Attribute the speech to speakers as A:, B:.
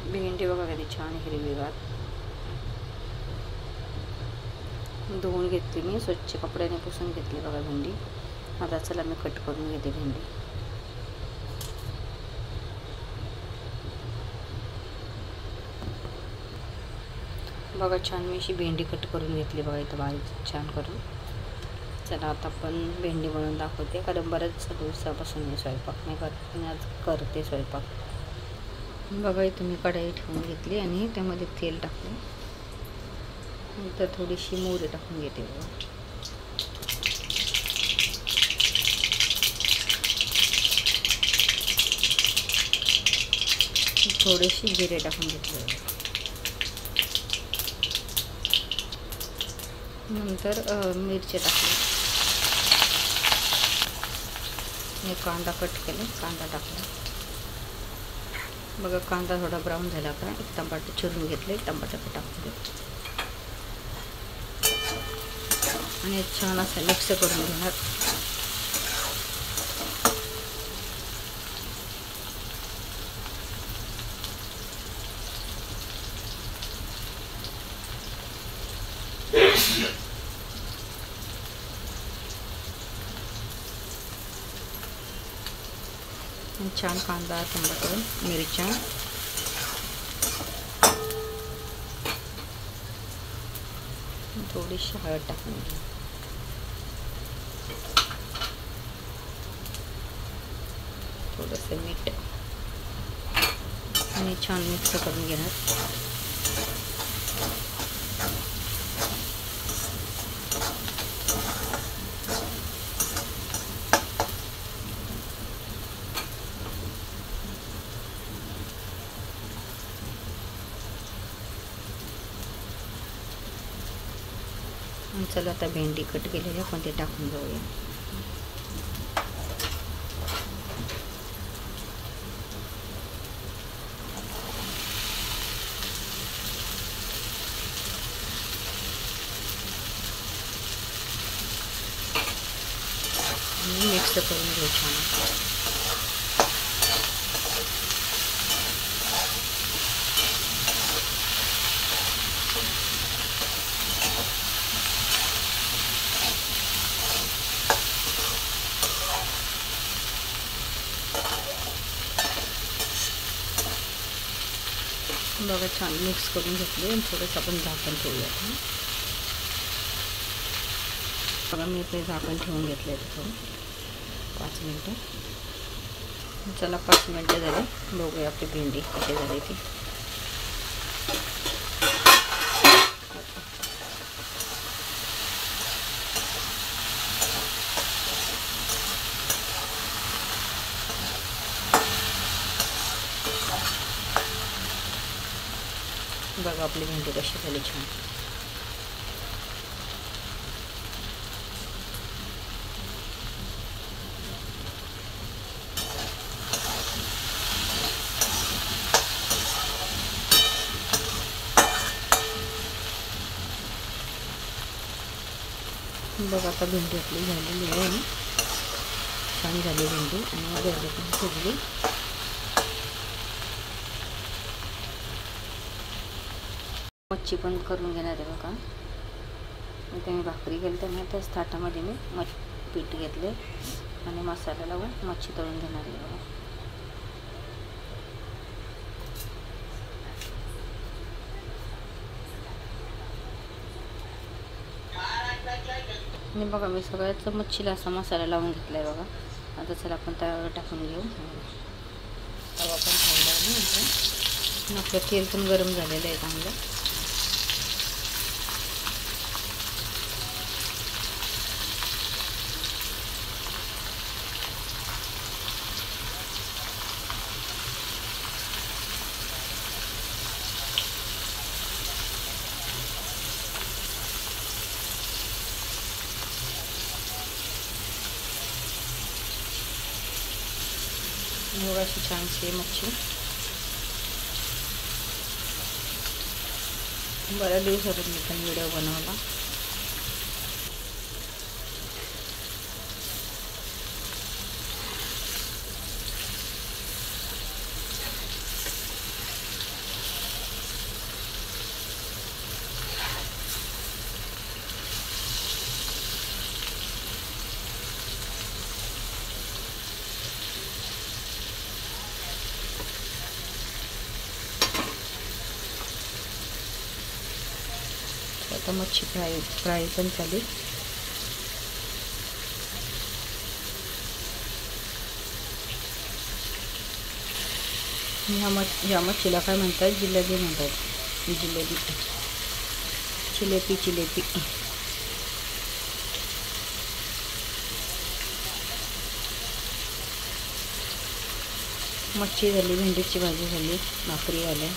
A: भेंडी बघा किती छान हिरवीगार धुवून घेतली मी, स्वच्छ कपड्याने पुसून घेतली बघा भेंडी. आता चला मी कट करून घेते भेंडी. बघा छान मी अशी भेंडी कट करून घेतली बघा इथं बारीक छान करून. चला आता आपण भेंडी बनवून दाखवते, कारण बऱ्याच दिवसापासून मी स्वयंपाक नाही करत, मी आज करते स्वयंपाक. बघा इथं मी कढई ठेवून घेतली आणि त्यामध्ये तेल टाकलं, नंतर थोडीशी मोहरी टाकून घेते बघा. थोडेसे जिरे टाकून घेतले, नंतर मिरची टाकली, एक कांदा कट केला, कांदा टाकला बघा. कांदा थोडा ब्राऊन झाला का एक टमाटर चिरून घेतले, टमाटर टाकून घेतले आणि छान असं मिक्स करून घेणार. छान कांदा, टमाटर, मिरच्या, थोडीशी हळद टाकून घ्या, थोडंसं मीठ आणि छान मिक्स करून घेणार. चला आता भेंडी कट केलेली आपण ते टाकून जाऊया. मिक्स करून घेऊ छान. बघा छान मिक्स करून घेतले आणि थोडंसं आपण झाकण ठेवूया. बघा मी ते झाकण ठेवून घेतलं आहे थोडं 5 मिनटं. चला 5 मिनटं झाले, बघूया आपली भेंडी कशी झाली ती. बघा आपली भेंडी कशी झाली छान. बघा आता भेंडी आपली झालेली आहे, छान झाली भेंडी आणि भेंडी पण शिजली. मच्छी पण करून घेणार आहे बघा. इथे मी भाकरी केली तर मी त्याच ताटामध्ये मी पीठ घेतले आणि मसाला लावून मच्छी तळून घेणार आहे बघा. आणि बघा मी सगळ्याच मच्छीला असा मसाला लावून घेतला आहे बघा. आता चला आपण तव्यावर टाकून घेऊ. तवा पण ठेवला आहे, आपलं तेल पण गरम झालेलं आहे चांगलं. अशी छानशी मच्छी बऱ्याच दिवसातून मी पण व्हिडिओ बनवला. आता मच्छी फ्राय पण झाली. ह्या मच्छीला काय म्हणतात? जिलेबी म्हणतात. चिलेपी. मच्छी झाली, भेंडीची भाजी झाली, भाकरी झाल्या.